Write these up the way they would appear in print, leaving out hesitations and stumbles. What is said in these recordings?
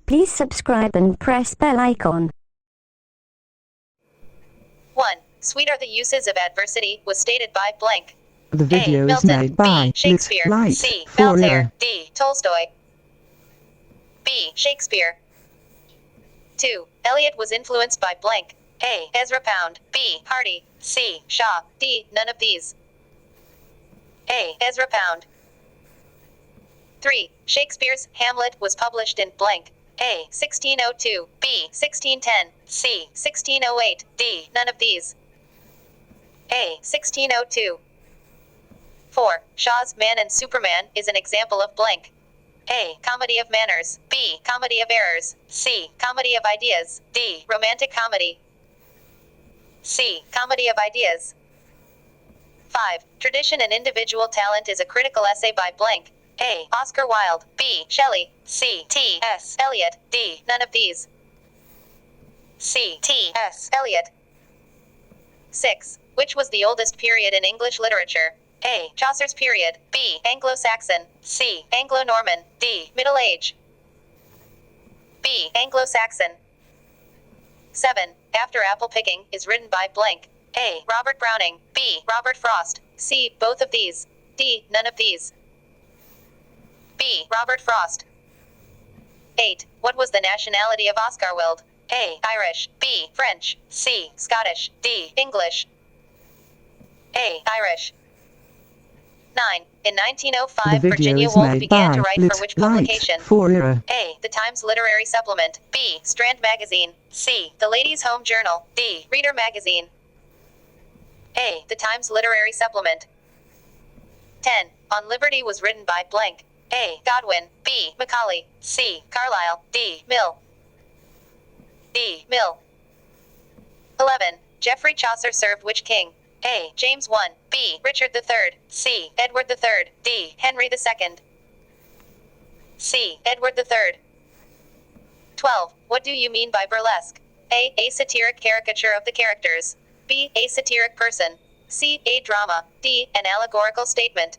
Please subscribe and press bell icon. 1. Sweet are the uses of adversity was stated by blank. The video A. is Milton. made by B. Shakespeare. Light C. Fourier. Voltaire. D. Tolstoy. B. Shakespeare. 2. Eliot was influenced by blank. A. Ezra Pound. B. Hardy. C. Shaw. D. None of these. A. Ezra Pound. 3. Shakespeare's Hamlet was published in blank. A. 1602. B. 1610. C. 1608. D. None of these. A. 1602. 4. Shaw's Man and Superman is an example of blank. A. Comedy of manners. B. Comedy of errors. C. Comedy of ideas. D. Romantic comedy. C. Comedy of ideas. 5. Tradition and individual talent is a critical essay by blank. A. Oscar Wilde. B. Shelley. C. T. S. Eliot. D. None of these. C. T. S. Eliot. 6. Which was the oldest period in English literature? A. Chaucer's period. B. Anglo-Saxon. C. Anglo-Norman. D. Middle Age. B. Anglo-Saxon. 7. After Apple Picking is written by blank. A. Robert Browning. B. Robert Frost. C. Both of these. D. None of these. B. Robert Frost. 8. What was the nationality of Oscar Wilde? A. Irish. B. French. C. Scottish. D. English. A. Irish. 9. In 1905, The video Virginia is Woolf made began to by write for which publication? Fourier. A. The Times Literary Supplement. B. Strand Magazine. C. The Ladies' Home Journal. D. Reader Magazine. A. The Times Literary Supplement. 10. On Liberty was written by blank. A. Godwin. B. Macaulay. C. Carlyle. D. Mill. D. Mill. 11. Geoffrey Chaucer served which king? A. James I. B. Richard III. C. Edward III. D. Henry II. C. Edward III. 12. What do you mean by burlesque? A. A satiric caricature of the characters. B. A satiric person. C. A drama. D. An allegorical statement.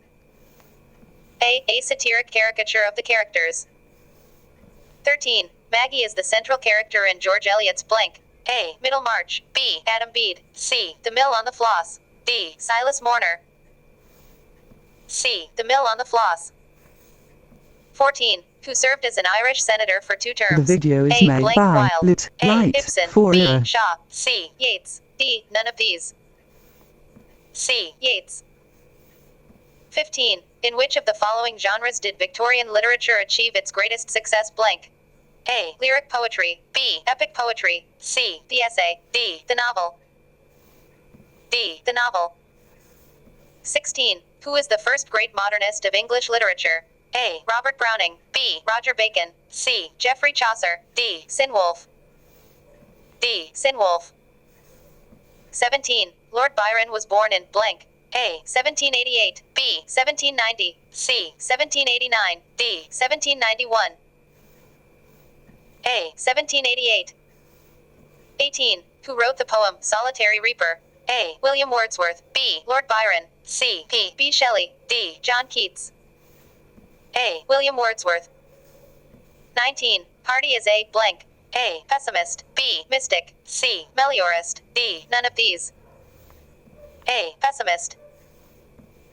A. A satiric caricature of the characters. 13. Maggie is the central character in George Eliot's blank. A. Middlemarch. B. Adam Bede. C. The Mill on the Floss. D. Silas Morner. C. The Mill on the Floss. 14. Who served as an Irish senator for 2 terms? The video is A. made Blank by Wilde. A. Light Ibsen. Fourier. B. Shaw. C. Yeats. D. None of these. C. Yeats. 15. In which of the following genres did Victorian literature achieve its greatest success blank? A. Lyric poetry. B. Epic poetry. C. The essay. D. The novel. D. The novel. 16. Who is the first great modernist of English literature? A. Robert Browning. B. Roger Bacon. C. Geoffrey Chaucer. D. Sinwolf. D. Sinwolf. 17. Lord Byron was born in blank. A. 1788. B. 1790. C. 1789. D. 1791. A. 1788. 18. Who wrote the poem Solitary Reaper? A. William Wordsworth. B. Lord Byron. C. P. B. Shelley. D. John Keats. A. William Wordsworth. 19. Hardy is a blank. A. Pessimist. B. Mystic. C. Meliorist. D. None of these. A. Pessimist.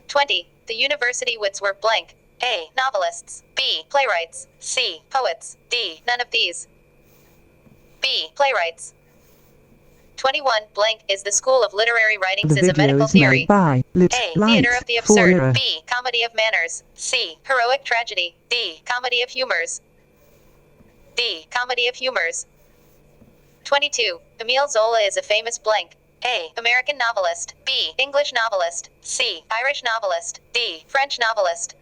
20. The university wits were blank. A. Novelists. B. Playwrights. C. Poets. D. None of these. B. Playwrights. 21. Blank is the school of literary writings The is a video medical is theory. made by A. Theater of the absurd. Fourier. B. Comedy of manners. C. Heroic tragedy. D. Comedy of humors. D. Comedy of humors. 22. Emile Zola is a famous blank. A. American novelist. B. English novelist. C. Irish novelist. D. French novelist.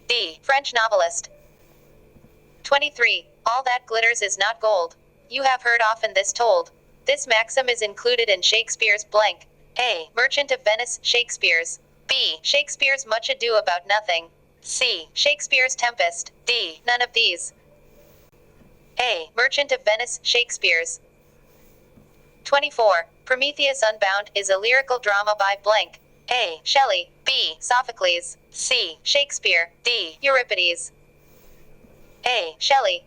D. French novelist. 23. All that glitters is not gold. You have heard often this told. This maxim is included in Shakespeare's blank. A. Merchant of Venice, Shakespeare's. B. Shakespeare's Much Ado About Nothing. C. Shakespeare's Tempest. D. None of these. A. Merchant of Venice, Shakespeare's. 24. Prometheus Unbound is a lyrical drama by blank. A. Shelley. B. Sophocles. C. Shakespeare. D. Euripides. A. Shelley.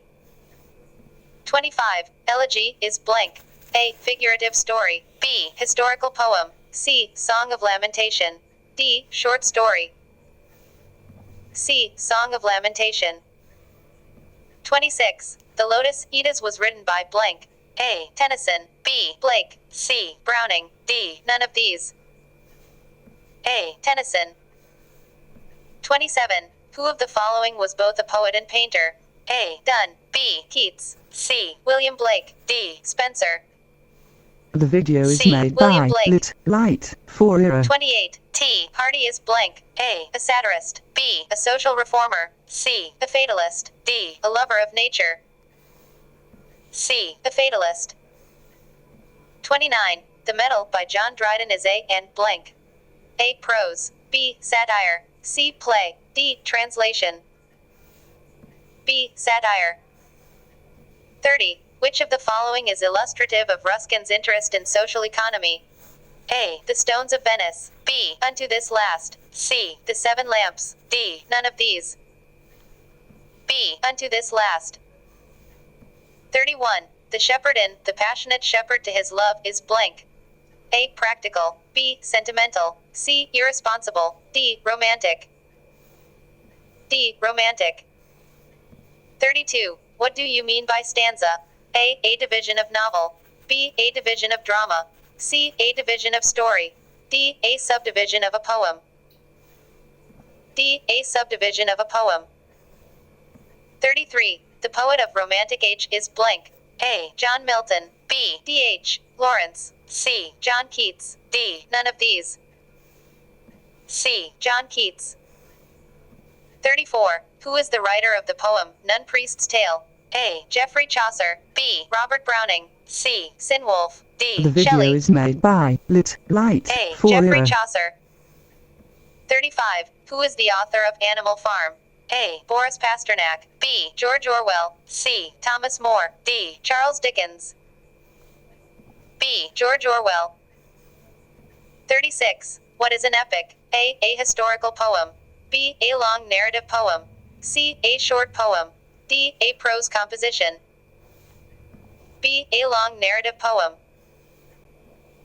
25. Elegy is blank. A. Figurative story. B. Historical poem. C. Song of lamentation. D. Short story. C. Song of lamentation. 26. The Lotus Eaters was written by blank. A. Tennyson. B. Blake. C. Browning. D. None of these. A. Tennyson. 27. Who of the following was both a poet and painter? A. Donne. B. Keats. C. William Blake. D. Spenser. The video is C. made William by Blake. Light for Era. 28. T. Hardy is blank. A. A satirist. B. A social reformer. C. A fatalist. D. A lover of nature. C. A fatalist. 29. The Medal by John Dryden is A. and blank. A. Prose. B. Satire. C. Play. D. Translation. B. Satire. 30. Which of the following is illustrative of Ruskin's interest in social economy? A. The Stones of Venice. B. Unto This Last. C. The Seven Lamps. D. None of these. B. Unto This Last. 31. The shepherd in The Passionate Shepherd to His Love is blank. A. Practical. B. Sentimental. C. Irresponsible. D. Romantic. D. Romantic. 32. What do you mean by stanza? A. A division of novel. B. A division of drama. C. A division of story. D. A subdivision of a poem. D. A subdivision of a poem. 33. The poet of Romantic age is blank. A. John Milton. B. D. H. Lawrence. C. John Keats. D. None of these. C. John Keats. 34. Who is the writer of the poem Nun Priest's Tale? A. Geoffrey Chaucer. B. Robert Browning. C. Sinwolf. D. The video Shelley. is made by Light A. for Geoffrey Era. Chaucer. 35. Who is the author of Animal Farm? A. Boris Pasternak. B. George Orwell. C. Thomas More. D. Charles Dickens. B. George Orwell. 36. What is an epic? A. A historical poem. B. A long narrative poem. C. A short poem. D. A prose composition. B. A long narrative poem.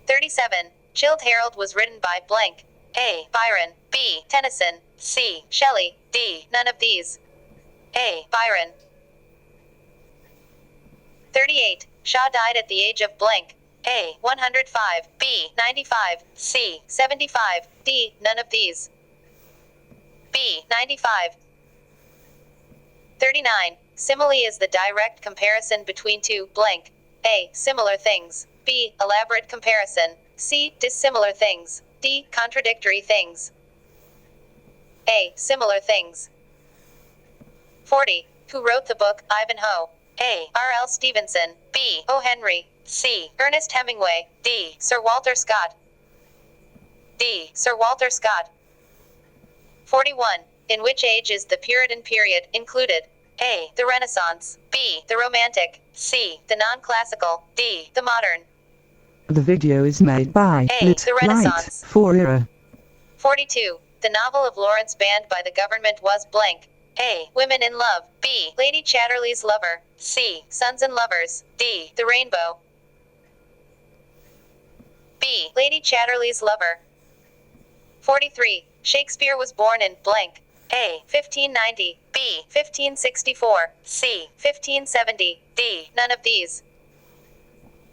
37. Childe Harold was written by blank. A. Byron. B. Tennyson. C. Shelley. D. None of these. A. Byron. 38. Shaw died at the age of blank. A. 105. B. 95. C. 75. D. None of these. B. 95. 39. Simile is the direct comparison between two blank. A. Similar things. B. Elaborate comparison. C. Dissimilar things. D. Contradictory things. A. Similar things. 40. Who wrote the book Ivanhoe? A. R. L. Stevenson. B. O. Henry. C. Ernest Hemingway. D. Sir Walter Scott. D. Sir Walter Scott. 41. In which age is the Puritan period included? A. The Renaissance. B. The Romantic. C. The Non-Classical. D. The Modern. The video is made by A. The Light Renaissance. for Era. 42. The novel of Lawrence banned by the government was blank. A. Women in Love. B. Lady Chatterley's Lover. C. Sons and Lovers. D. The Rainbow. B. Lady Chatterley's Lover. 43. Shakespeare was born in blank. A. 1590. B. 1564. C. 1570. D. None of these.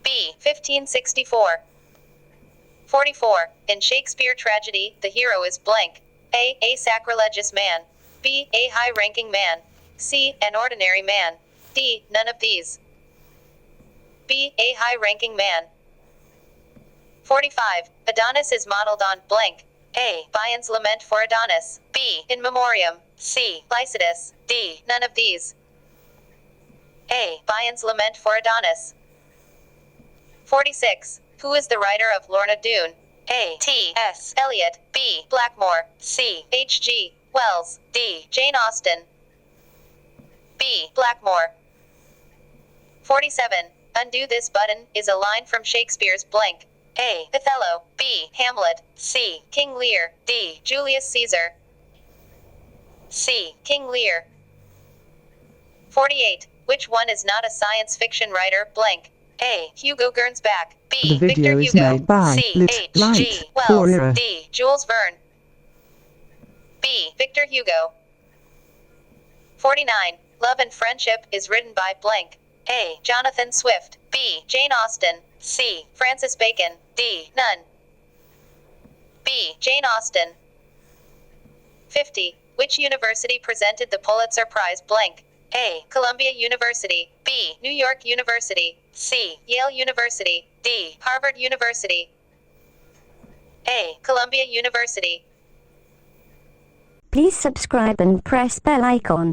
B. 1564. 44. In Shakespeare tragedy, the hero is blank. A. A sacrilegious man. B. A high-ranking man. C. An ordinary man. D. None of these. B. A high-ranking man. 45. Adonis is modeled on blank. A. Bion's Lament for Adonis. B. In Memoriam. C. Lycidas. D. None of these. A. Bion's Lament for Adonis. 46. Who is the writer of Lorna Doone? A. T. S. Eliot. B. Blackmore. C. H. G. Wells. D. Jane Austen. B. Blackmore. 47. Undo this button is a line from Shakespeare's blank. A. Othello. B. Hamlet. C. King Lear. D. Julius Caesar. C. King Lear. 48. Which one is not a science fiction writer? Blank. A. Hugo Gernsback. The B. video Victor is Hugo. made by C. Lit H. Light G. 4 Wells. era. D. Jules Verne. B. Victor Hugo. 49. Love and Friendship is written by blank. A. Jonathan Swift. B. Jane Austen. C. Francis Bacon. D. None. B. Jane Austen. 50. Which university presented the Pulitzer Prize? Blank. A. Columbia University. B. New York University. C. Yale University. D. Harvard University. A. Columbia University. Please subscribe and press bell icon.